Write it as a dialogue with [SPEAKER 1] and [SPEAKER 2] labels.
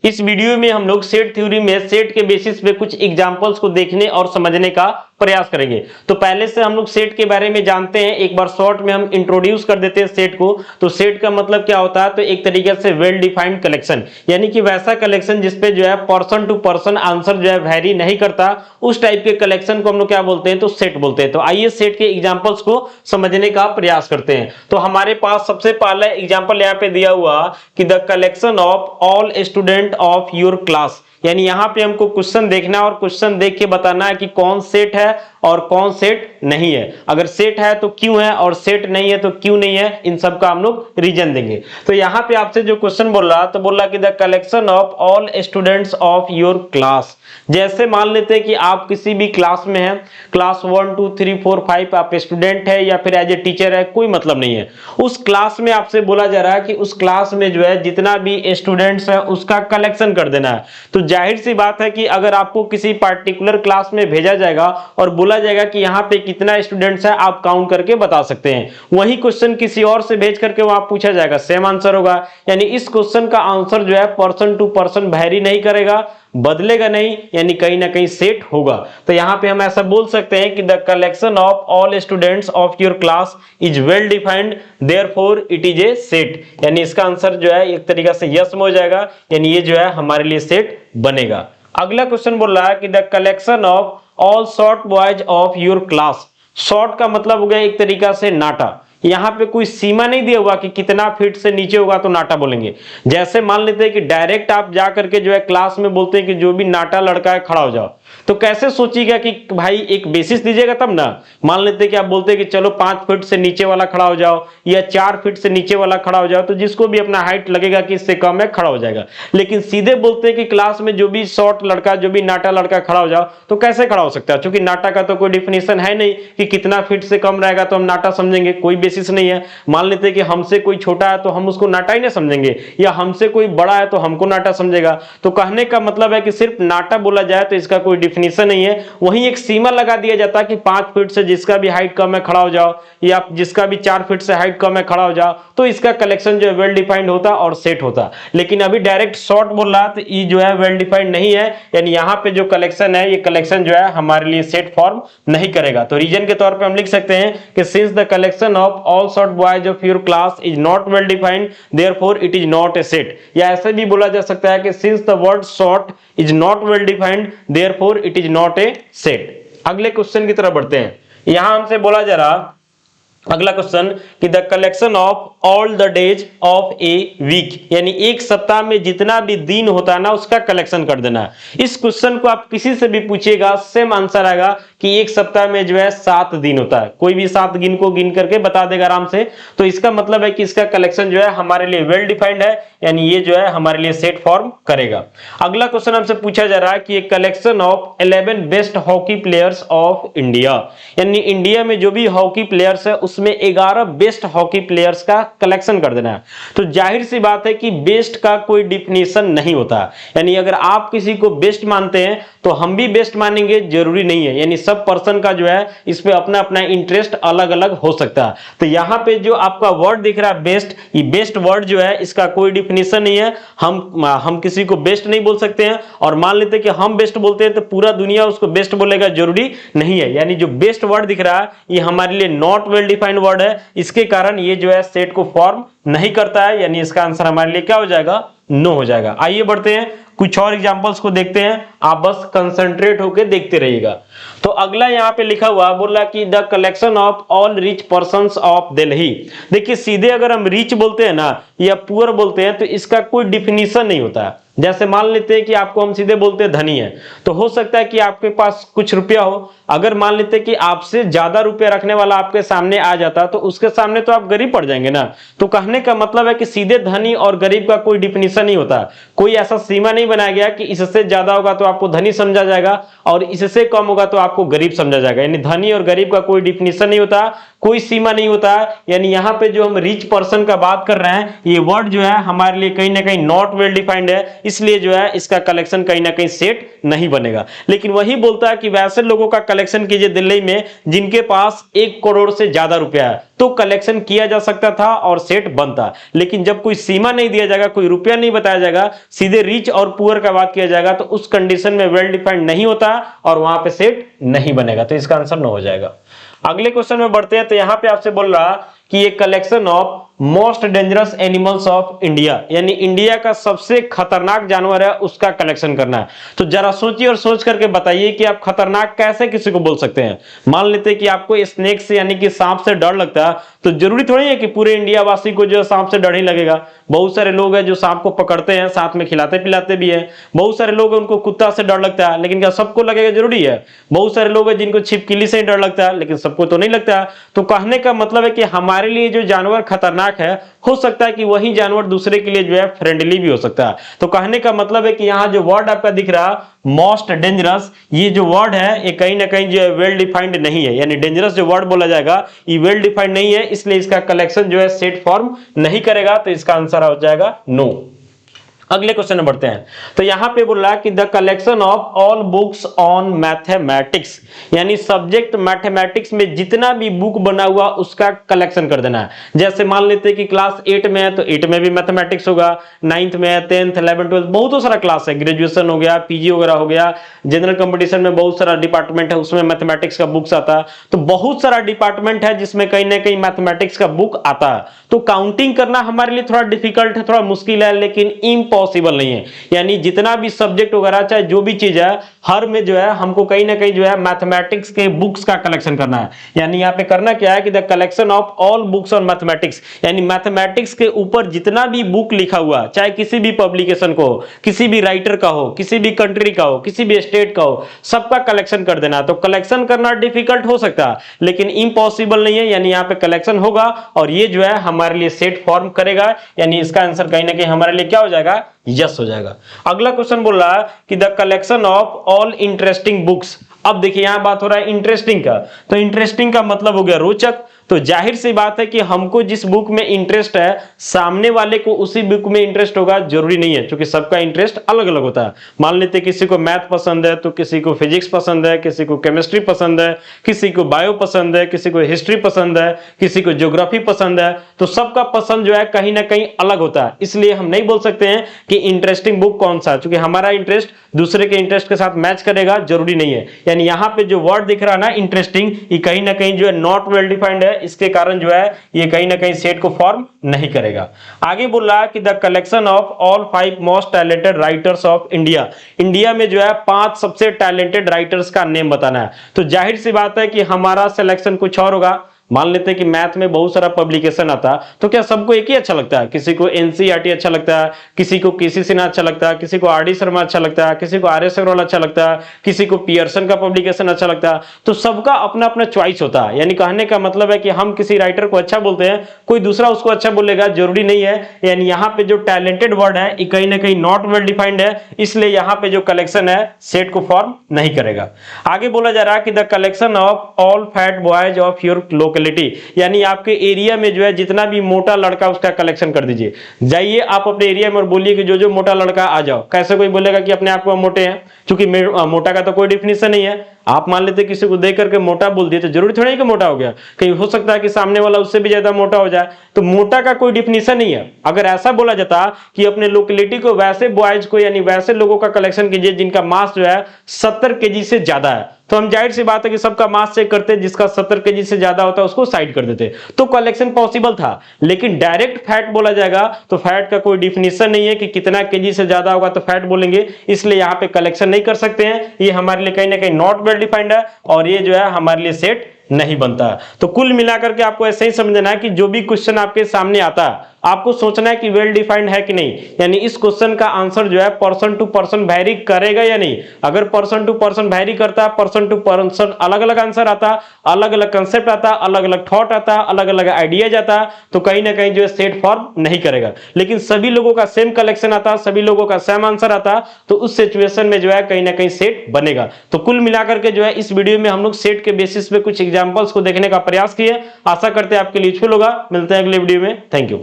[SPEAKER 1] इस वीडियो में हम लोग सेट थ्योरी में सेट के बेसिस पे कुछ एग्जांपल्स को देखने और समझने का प्रयास करेंगे। तो पहले से हम लोग सेट के बारे में जानते हैं, एक बार शॉर्ट में हम इंट्रोड्यूस कर देते हैं सेट को। तो सेट का मतलब क्या होता है, तो एक तरीके से वेल डिफाइंड कलेक्शन, यानी कि वैसा कलेक्शन जिसपे जो है पर्सन टू पर्सन आंसर जो है वेरी नहीं करता, उस टाइप के कलेक्शन को हम लोग क्या बोलते हैं, तो सेट बोलते हैं। तो आइए सेट के एग्जांपल्स को समझने का प्रयास करते हैं। तो हमारे पास सबसे पहला एग्जांपल यहाँ पे दिया हुआ कि the collection of all student of your class, यानी यहां पे हमको क्वेश्चन देखना है और क्वेश्चन देख के बताना है कि कौन सेट है और कौन सेट नहीं है। अगर सेट है तो क्यों है और सेट नहीं है तो क्यों नहीं है, इन सब का हम लोग रीजन देंगे। तो यहां पे आपसे जो क्वेश्चन बोल रहा, तो बोल रहा कि the collection of all students of your class. जैसे मान लेते हैं कि आप किसी भी क्लास में हैं, क्लास 1 2 3 4 5 आप स्टूडेंट है या फिर एज ए टीचर है, कोई मतलब नहीं है। उस क्लास में आपसे बोला जा रहा है कि उस क्लास में जो है जितना भी स्टूडेंट्स है उसका कलेक्शन कर देना है। तो जाहिर सी बात है कि अगर आपको किसी पार्टिकुलर क्लास में भेजा जाएगा और बोला जाएगा कि यहाँ पे कितना स्टूडेंट्स है, आप काउंट करके बता सकते हैं। वही क्वेश्चन किसी और से भेज करके वहां पूछा जाएगा, सेम आंसर होगा। यानी इस क्वेश्चन का आंसर जो है पर्सन टू पर्सन वेरी नहीं करेगा, बदलेगा नहीं, यानी कहीं ना कहीं सेट होगा। तो यहां पे हम ऐसा बोल सकते हैं कि the collection of all students of your class is well defined, therefore it is a set. यानी इसका आंसर जो है एक तरीका से यस में हो जाएगा, यानी ये जो है हमारे लिए सेट बनेगा। अगला क्वेश्चन बोल रहा है कि the collection of all short boys of your class. Short का मतलब हो गया एक तरीका से नाटा। यहां पे कोई सीमा नहीं दिया हुआ कि कितना फीट से नीचे होगा तो नाटा बोलेंगे। जैसे मान लेते हैं कि डायरेक्ट आप जा करके जो है क्लास में बोलते हैं कि जो भी नाटा लड़का है खड़ा हो जाओ, तो कैसे सोचिएगा कि भाई एक बेसिस दीजिएगा तब ना। मान लेते हैं कि आप बोलते हैं कि चलो 5 फीट से नीचे वाला खड़ा हो जाओ या 4 फीट से नीचे वाला खड़ा हो जाओ, तो जिसको भी अपना हाइट लगेगा कि इससे कम है खड़ा हो जाएगा। लेकिन सीधे बोलते हैं कि क्लास में जो भी शॉर्ट लड़का, जो भी नाटा लड़का खड़ा हो जाओ, तो कैसे खड़ा हो सकता है? क्योंकि नाटा का तो कोई डिफिनेशन है नहीं कि कितना फीट से कम रहेगा तो हम नाटा समझेंगे, कोई बेसिस नहीं है। मान लेते हैं कि हमसे कोई छोटा है तो हम उसको नाटा ही नहीं समझेंगे, या हमसे कोई बड़ा है तो हमको नाटा समझेगा। तो कहने का मतलब है कि सिर्फ नाटा बोला जाए तो इसका कोई डिफिनेशन नहीं है। वहीं एक सीमा लगा दिया जाता है कि 5 फीट से जिसका भी हाइट कम है खड़ा हो जाओ, या जिसका भी 4 फीट से हाइट कम है खड़ा हो जाओ, तो इसका कलेक्शन जो है वेल डिफाइंड होता और सेट होता। लेकिन अभी डायरेक्ट शॉर्ट बोल रहा तो ये जो है वेल डिफाइंड नहीं है, यानी यहाँ पे जो कलेक्शन है, ये कलेक्शन जो है हमारे लिए सेट फॉर्म नहीं करेगा। तो रीजन के तौर पे हम लिख सकते हैं कि since the collection of all short boys of your class is not well defined, therefore it is not a set. या ऐसे भी बोला जा सकता है कि since the word short is not well defined, therefore it is not a set. अगले question की तरफ बढ़ते हैं। यहां हमसे बोला जा रहा अगला क्वेश्चन कि the collection of all the days of a week, यानी एक सप्ताह में जितना भी दिन होता है ना उसका कलेक्शन कर देना है। इस क्वेश्चन को आप किसी से भी पूछिएगा सेम आंसर आएगा कि एक सप्ताह में जो है 7 दिन होता है। कोई भी 7 दिन को गिन करके बता देगा आराम से। तो इसका मतलब है कि इसका कलेक्शन जो है हमारे लिए वेल डिफाइंड है, यानी ये जो है हमारे लिए सेट फॉर्म करेगा। अगला क्वेश्चन हमसे पूछा जा रहा है कि collection of 11 best hockey players of India, यानी इंडिया में जो भी हॉकी प्लेयर्स है उसमें 11 बेस्ट हॉकी प्लेयर्स का कलेक्शन कर देना है। तो जाहिर सी बात है कि बेस्ट का कोई डिफिनेशन नहीं होता, यानी अगर आप किसी को बेस्ट मानते हैं तो हम भी बेस्ट मानेंगे, जरूरी नहीं है। यानी सब पर्सन का जो है इस पे अपना अपना इंटरेस्ट अलग अलग हो सकता है। तो यहाँ पे जो आपका वर्ड दिख रहा है बेस्ट, ये बेस्ट वर्ड जो है इसका कोई डिफिनेशन नहीं है। हम किसी को बेस्ट नहीं बोल सकते हैं, और मान लेते हैं कि हम बेस्ट बोलते हैं तो पूरा दुनिया उसको बेस्ट बोलेगा, जरूरी नहीं है। यानी जो बेस्ट वर्ड दिख रहा है ये हमारे लिए नॉट वेल डिफाइंड वर्ड है, इसके कारण ये जो है सेट को फॉर्म नहीं करता है, यानी इसका आंसर हमारे लिए क्या हो जाएगा, नो हो जाएगा। आइए बढ़ते हैं, कुछ और एग्जांपल्स को देखते हैं, आप बस कंसंट्रेट होकर देखते रहिएगा। तो अगला यहाँ पे लिखा हुआ बोल रहा कि the collection of all rich persons of Delhi. देखिए सीधे अगर हम रिच बोलते हैं ना या पुअर बोलते हैं तो इसका कोई डिफिनीशन नहीं होता है। जैसे मान लेते हैं कि आपको हम सीधे बोलते हैं धनी है, तो हो सकता है कि आपके पास कुछ रुपया हो। अगर मान लेते हैं कि आपसे ज्यादा रुपया रखने वाला आपके सामने आ जाता तो उसके सामने तो आप गरीब पड़ जाएंगे ना। तो कहने का मतलब है कि सीधे धनी और गरीब का कोई डिफिनीशन नहीं होता, कोई ऐसा सीमा नहीं बनाया गया कि इससे ज्यादा होगा तो आपको धनी समझा जाएगा और इससे कम होगा तो आपको गरीब समझा जाएगा। यानी धनी और गरीब का कोई डिफिनीशन नहीं होता, कोई सीमा नहीं होता है। यानी यहाँ पे जो हम रिच पर्सन का बात कर रहे हैं, ये वर्ड जो है हमारे लिए कहीं ना कहीं नॉट वेल डिफाइंड है, इसलिए जो है इसका कलेक्शन कहीं ना कहीं सेट नहीं बनेगा। लेकिन वही बोलता है कि वैसे लोगों का कलेक्शन कीजिए दिल्ली में जिनके पास 1 करोड़ से ज्यादा रुपया है, तो कलेक्शन किया जा सकता था और सेट बनता। लेकिन जब कोई सीमा नहीं दिया जाएगा, कोई रुपया नहीं बताया जाएगा, सीधे रिच और पुअर का बात किया जाएगा, तो उस कंडीशन में वेल डिफाइंड नहीं होता और वहां पे सेट नहीं बनेगा। तो इसका आंसर 9 हो जाएगा। अगले क्वेश्चन में बढ़ते हैं। तो यहां पे आपसे बोल रहा कि ये collection of most dangerous animals of India, यानी इंडिया का सबसे खतरनाक जानवर है उसका कलेक्शन करना है। तो जरा सोचिए और सोच करके बताइए कि आप खतरनाक कैसे किसी को बोल सकते हैं। मान लेते हैं कि आपको स्नेक से यानी कि सांप से डर लगता है, तो जरूरी थोड़ी है कि पूरे इंडिया वासी को जो सांप से डर ही लगेगा। बहुत सारे लोग हैं जो सांप को पकड़ते हैं, साथ में खिलाते पिलाते भी हैं। बहुत सारे लोग उनको कुत्ता से डर लगता है, लेकिन क्या सबको लगेगा? जरूरी है। बहुत सारे लोग हैं जिनको छिपकली से डर लगता है, लेकिन सबको तो नहीं लगता। तो कहने का मतलब है कि हमारे लिए जो जानवर खतरनाक है, हो सकता है कि वही जानवर दूसरे के लिए जो है फ्रेंडली भी हो सकता है। तो कहने का मतलब है कि यहां जो वर्ड आपका दिख रहा मोस्ट डेंजरस, ये जो वर्ड है ये कहीं ना कहीं जो है वेल डिफाइंड नहीं है। यानी डेंजरस जो वर्ड बोला जाएगा ये वेल डिफाइंड नहीं है, इसलिए इसका कलेक्शन जो है सेट फॉर्म नहीं करेगा। तो इसका आंसर हो जाएगा नो। अगले क्वेश्चन में बढ़ते हैं। तो यहां पे बोल रहा है कि the collection of all books on mathematics, यानी सब्जेक्ट मैथमेटिक्स में जितना भी बुक बना हुआ उसका कलेक्शन कर देना है। जैसे मान लेते हैं कि क्लास 8 में है तो 8 में भी मैथमेटिक्स होगा, 9th में है, 10th 11th 12th बहुत सारा क्लास है, ग्रेजुएशन हो गया, पीजी वगैरह हो गया, जनरल कंपटीशन में बहुत सारा डिपार्टमेंट है उसमें मैथमेटिक्स का बुक्स आता है। तो बहुत सारा डिपार्टमेंट है जिसमें कहीं ना कहीं मैथमेटिक्स का बुक आता है। तो काउंटिंग करना हमारे लिए थोड़ा डिफिकल्ट है, थोड़ा मुश्किल है, लेकिन इम्पॉसिबल नहीं है। यानी जितना भी सब्जेक्ट वगैरह चाहे जो भी चीज है, हर में जो है हमको कहीं ना कहीं जो है मैथमेटिक्स के बुक्स का कलेक्शन करना है। यानी यहाँ पे करना क्या है कि the collection of all books on mathematics, यानी मैथमेटिक्स के ऊपर जितना भी बुक लिखा हुआ, चाहे किसी भी पब्लिकेशन को हो, किसी भी राइटर का हो, किसी भी कंट्री का हो, किसी भी स्टेट का हो, सबका कलेक्शन कर देना। तो कलेक्शन करना डिफिकल्ट हो सकता है लेकिन इम्पॉसिबल नहीं है। यानी यहाँ पे कलेक्शन होगा और ये जो है हमारे लिए सेट फॉर्म करेगा। यानी इसका आंसर कहीं ना कहीं हमारे लिए क्या हो जाएगा? यस हो जाएगा। अगला क्वेश्चन बोल रहा है कि the collection of all interesting books. अब देखिए यहां बात हो रहा है इंटरेस्टिंग का, तो इंटरेस्टिंग का मतलब हो गया रोचक। तो जाहिर सी बात है कि हमको जिस बुक में इंटरेस्ट है सामने वाले को उसी बुक में इंटरेस्ट होगा, जरूरी नहीं है, क्योंकि सबका इंटरेस्ट अलग अलग होता है। मान लेते किसी को मैथ पसंद है तो किसी को फिजिक्स पसंद है, किसी को केमिस्ट्री पसंद है, किसी को बायो पसंद है, किसी को हिस्ट्री पसंद है, किसी को ज्योग्राफी पसंद है। तो सबका पसंद जो है कहीं ना कहीं अलग होता है, इसलिए हम नहीं बोल सकते हैं कि इंटरेस्टिंग बुक कौन सा, क्योंकि हमारा इंटरेस्ट दूसरे के इंटरेस्ट के साथ मैच करेगा, जरूरी नहीं है। यानी यहां पे जो वर्ड दिख रहा है ना इंटरेस्टिंग, ये कहीं ना कहीं जो है नॉट वेल डिफाइंड है, इसके कारण जो है ये कहीं ना कहीं सेट को फॉर्म नहीं करेगा। आगे बोल रहा है कि the collection of all 5 most talented writers of India, India में जो है 5 सबसे टैलेंटेड राइटर्स का नेम बताना है। तो जाहिर सी बात है कि हमारा सिलेक्शन कुछ और होगा। मान लेते हैं कि मैथ में बहुत सारा पब्लिकेशन आता, तो क्या सबको एक ही अच्छा लगता है? किसी को एनसीईआरटी अच्छा लगता है, किसी को केसी सिन्हा अच्छा लगता है, किसी को आरडी शर्मा अच्छा लगता है, किसी को आर.एस. अग्रवाल अच्छा लगता है, किसी को पियर्सन का पब्लिकेशन अच्छा लगता है। तो सबका अपना अपना चॉइस होता है। यानी कहने का मतलब है कि हम किसी राइटर को अच्छा बोलते हैं, कोई दूसरा उसको अच्छा बोलेगा, जरूरी नहीं है। यानी यहाँ पे जो टैलेंटेड वर्ड है ये कहीं ना कहीं नॉट वेल डिफाइंड है, इसलिए यहाँ पे जो कलेक्शन है सेट को फॉर्म नहीं करेगा। आगे बोला जा रहा है कि the collection of all fat boys of your local, यानी आपके एरिया में जो है जितना भी मोटा लड़का उसका कलेक्शन कर दीजिए। जाइए आप अपने एरिया में और बोलिए कि जो जो मोटा लड़का आ जाओ। कैसे कोई बोलेगा कि अपने आप को हम मोटे हैं? क्योंकि मोटा का तो कोई डिफिनेशन नहीं है। आप मान लेते किसी को देख करके मोटा बोल दिए तो जरूरी थोड़ा ही कि मोटा हो गया, कहीं हो सकता है कि सामने वाला उससे भी ज्यादा मोटा हो जाए। तो मोटा का कोई डिफिनेशन नहीं है। अगर ऐसा बोला जाता कि अपने लोकेलिटी को वैसे बॉयज को यानी वैसे लोगों का कलेक्शन कीजिए जिनका मास जो है 70 केजी से ज्यादा है, तो हम जाहिर सी बात है कि सबका मास चेक करते, जिसका 70 केजी से ज्यादा होता है उसको साइड कर देते, तो कलेक्शन पॉसिबल था। लेकिन डायरेक्ट फैट बोला जाएगा तो फैट का कोई डिफिनेशन नहीं है कि कितना केजी से ज्यादा होगा तो फैट बोलेंगे, इसलिए यहाँ पे कलेक्शन नहीं कर सकते हैं। ये हमारे लिए कहीं ना कहीं नॉट वेल डिफाइंड है और ये जो है हमारे लिए सेट नहीं बनता है। तो कुल मिलाकर के आपको ऐसे ही समझना है कि जो भी क्वेश्चन आपके सामने आता है आपको सोचना है कि वेल डिफाइंड है कि नहीं, यानी इस क्वेश्चन का आंसर जो है पर्सन टू पर्सन वैरी करेगा या नहीं। अगर पर्सन टू पर्सन वैरी करता है, पर्सन टू पर्सन अलग अलग आंसर आता, अलग अलग कंसेप्ट आता, अलग अलग थॉट आता, अलग अलग आइडियाज आता, तो कहीं ना कहीं जो है सेट फॉर्म नहीं करेगा। लेकिन सभी लोगों का सेम कलेक्शन आता, सभी लोगों का सेम आंसर आता, तो उस सिचुएशन में जो है कहीं ना कहीं सेट बनेगा। तो कुल मिलाकर के जो है इस वीडियो में हम लोग सेट के बेसिस पे कुछ एग्जांपल्स को देखने का प्रयास किए। आशा करते हैं आपके लिए यूजफुल होगा। मिलते हैं अगले वीडियो में। Thank you.